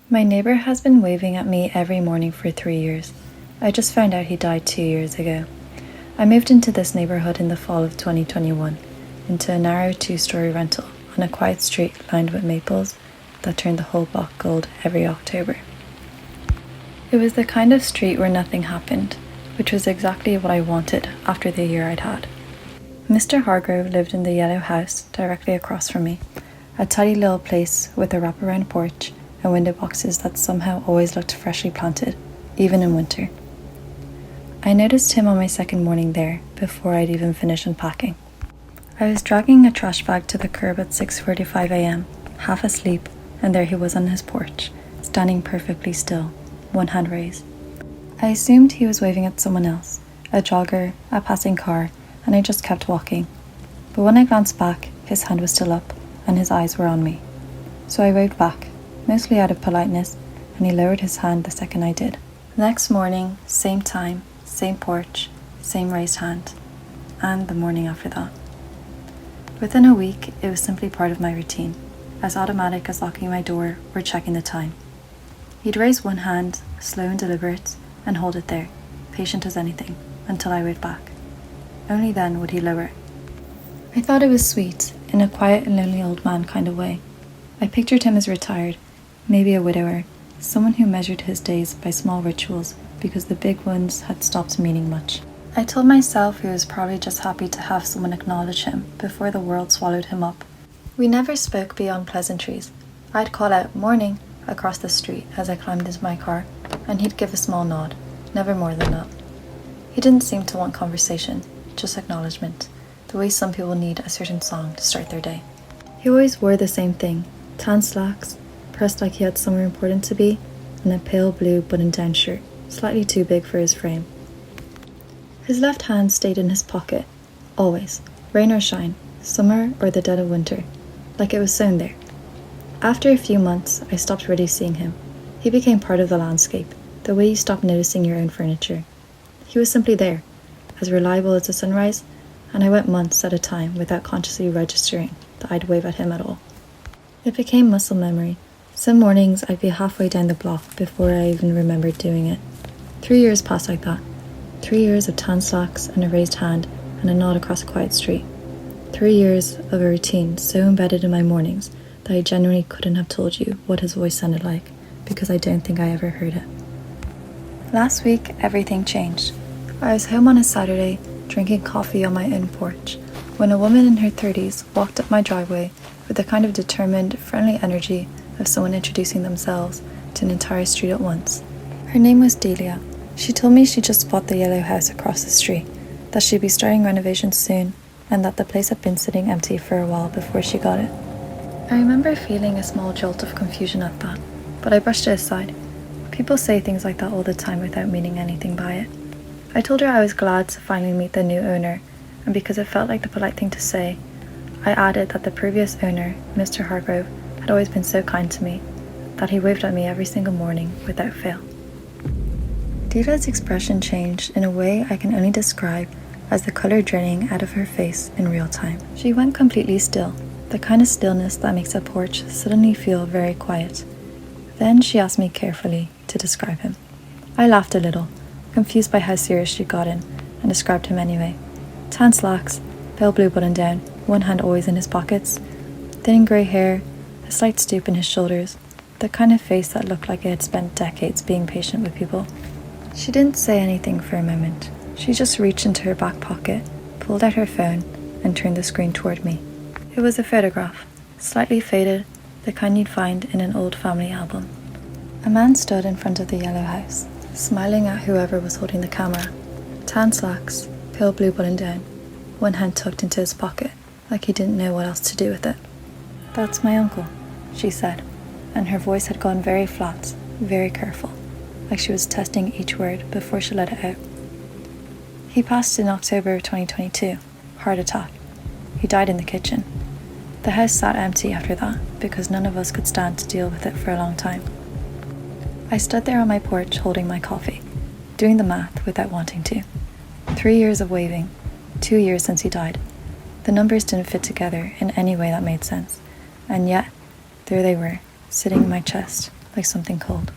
My neighbor has been waving at me every morning for 3 years. I just found out he died 2 years ago. I moved into this neighborhood in the fall of 2021, into a narrow 2-story rental on a quiet street lined with maples that turned the whole block gold every October. It was the kind of street where nothing happened, which was exactly what I wanted after the year I'd had. Mr. Hargrove lived in the yellow house directly across from me, a tidy little place with a wraparound porch and window boxes that somehow always looked freshly planted, even in winter. I noticed him on my second morning there before I'd even finished unpacking. I was dragging a trash bag to the curb at 6:45 a.m, half asleep, and there he was on his porch, standing perfectly still, one hand raised. I assumed he was waving at someone else, a jogger, a passing car, and I just kept walking. But when I glanced back, his hand was still up, and his eyes were on me. So I waved back, mostly out of politeness, and he lowered his hand the second I did. The next morning, same time, same porch, same raised hand, and the morning after that. Within a week, it was simply part of my routine, as automatic as locking my door or checking the time. He'd raise one hand, slow and deliberate, and hold it there, patient as anything, until I waved back. Only then would he lower it. I thought it was sweet, in a quiet and lonely old man kind of way. I pictured him as retired, maybe a widower, someone who measured his days by small rituals because the big ones had stopped meaning much. I told myself he was probably just happy to have someone acknowledge him before the world swallowed him up. We never spoke beyond pleasantries. I'd call out "morning" across the street as I climbed into my car, and he'd give a small nod, never more than that. He didn't seem to want conversation, just acknowledgement, the way some people need a certain song to start their day. He always wore the same thing, tan slacks, pressed like he had somewhere important to be, and a pale blue button-down shirt, slightly too big for his frame. His left hand stayed in his pocket, always, rain or shine, summer or the dead of winter, like it was sewn there. After a few months, I stopped really seeing him. He became part of the landscape, the way you stop noticing your own furniture. He was simply there, as reliable as the sunrise, and I went months at a time without consciously registering that I'd wave at him at all. It became muscle memory. Some mornings I'd be halfway down the block before I even remembered doing it. 3 years passed like that. 3 years of tan slacks and a raised hand and a nod across a quiet street. 3 years of a routine so embedded in my mornings that I genuinely couldn't have told you what his voice sounded like, because I don't think I ever heard it. Last week, everything changed. I was home on a Saturday, drinking coffee on my own porch, when a woman in her 30s walked up my driveway with the kind of determined, friendly energy of someone introducing themselves to an entire street at once. Her name was Delia. She told me she just bought the yellow house across the street, that she'd be starting renovations soon, and that the place had been sitting empty for a while before she got it. I remember feeling a small jolt of confusion at that, but I brushed it aside. People say things like that all the time without meaning anything by it. I told her I was glad to finally meet the new owner, and because it felt like the polite thing to say, I added that the previous owner, Mr. Hargrove, had always been so kind to me, that he waved at me every single morning without fail. Delia's expression changed in a way I can only describe as the colour draining out of her face in real time. She went completely still, the kind of stillness that makes a porch suddenly feel very quiet. Then she asked me carefully to describe him. I laughed a little, confused by how serious she'd gotten, and described him anyway. Tan slacks, pale blue button down, one hand always in his pockets, thin grey hair, a slight stoop in his shoulders, the kind of face that looked like it had spent decades being patient with people. She didn't say anything for a moment. She just reached into her back pocket, pulled out her phone, and turned the screen toward me. It was a photograph, slightly faded, the kind you'd find in an old family album. A man stood in front of the yellow house, smiling at whoever was holding the camera. Tan slacks, pale blue button down, one hand tucked into his pocket, like he didn't know what else to do with it. "That's my uncle," she said, and her voice had gone very flat, very careful, like she was testing each word before she let it out. "He passed in October of 2022, heart attack. He died in the kitchen. The house sat empty after that because none of us could stand to deal with it for a long time." I stood there on my porch holding my coffee, doing the math without wanting to. 3 years of waving, 2 years since he died. The numbers didn't fit together in any way that made sense, and yet, there they were, sitting in my chest, like something cold.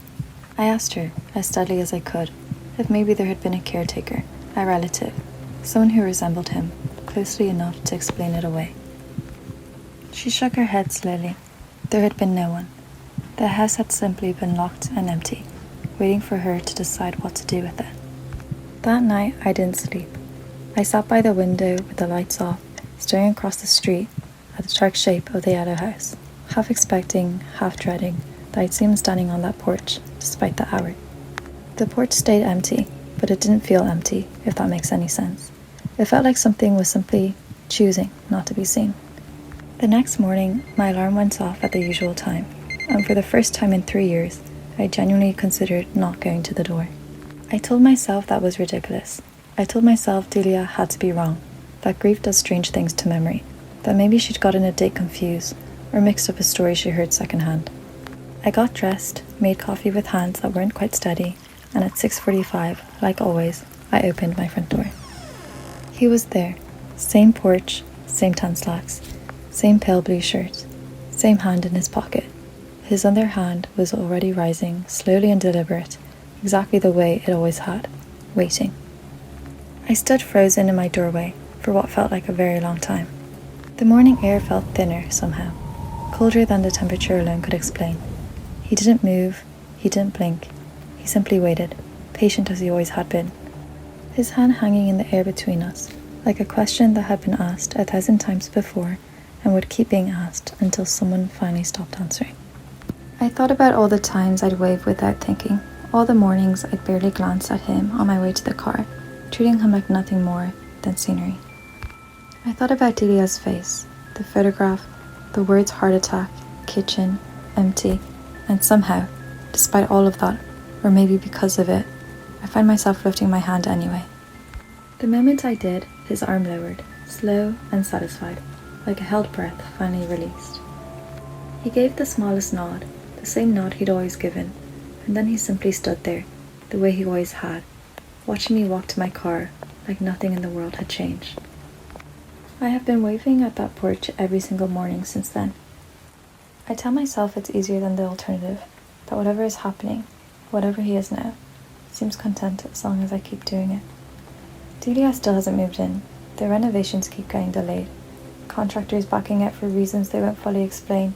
I asked her, as steadily as I could, if maybe there had been a caretaker, a relative, someone who resembled him, closely enough to explain it away. She shook her head slowly. There had been no one. The house had simply been locked and empty, waiting for her to decide what to do with it. That night, I didn't sleep. I sat by the window with the lights off, staring across the street at the dark shape of the yellow house, half expecting, half dreading that I'd see him standing on that porch, despite the hour. The porch stayed empty, but it didn't feel empty, if that makes any sense. It felt like something was simply choosing not to be seen. The next morning, my alarm went off at the usual time, and for the first time in 3 years, I genuinely considered not going to the door. I told myself that was ridiculous. I told myself Delia had to be wrong, that grief does strange things to memory, that maybe she'd gotten a date confused, or mixed up a story she heard secondhand. I got dressed, made coffee with hands that weren't quite steady, and at 6:45, like always, I opened my front door. He was there. Same porch, same tan slacks, same pale blue shirt, same hand in his pocket. His other hand was already rising, slowly and deliberate, exactly the way it always had, waiting. I stood frozen in my doorway for what felt like a very long time. The morning air felt thinner somehow, colder than the temperature alone could explain. He didn't move, he didn't blink. He simply waited, patient as he always had been. His hand hanging in the air between us, like a question that had been asked 1,000 times before and would keep being asked until someone finally stopped answering. I thought about all the times I'd wave without thinking, all the mornings I'd barely glance at him on my way to the car, treating him like nothing more than scenery. I thought about Delia's face, the photograph, the words heart attack, kitchen, empty, and somehow, despite all of that, or maybe because of it, I find myself lifting my hand anyway. The moment I did, his arm lowered, slow and satisfied, like a held breath finally released. He gave the smallest nod, the same nod he'd always given, and then he simply stood there, the way he always had, watching me walk to my car like nothing in the world had changed. I have been waving at that porch every single morning since then. I tell myself it's easier than the alternative, that whatever is happening, whatever he is now, seems content as long as I keep doing it. Delia still hasn't moved in. The renovations keep getting delayed. Contractors backing out for reasons they won't fully explain.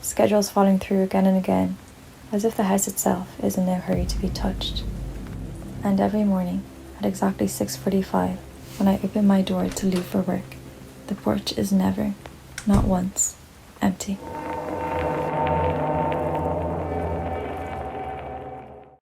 Schedules falling through again and again, as if the house itself is in no hurry to be touched. And every morning, at exactly 6:45, when I open my door to leave for work, the porch is never, not once, empty.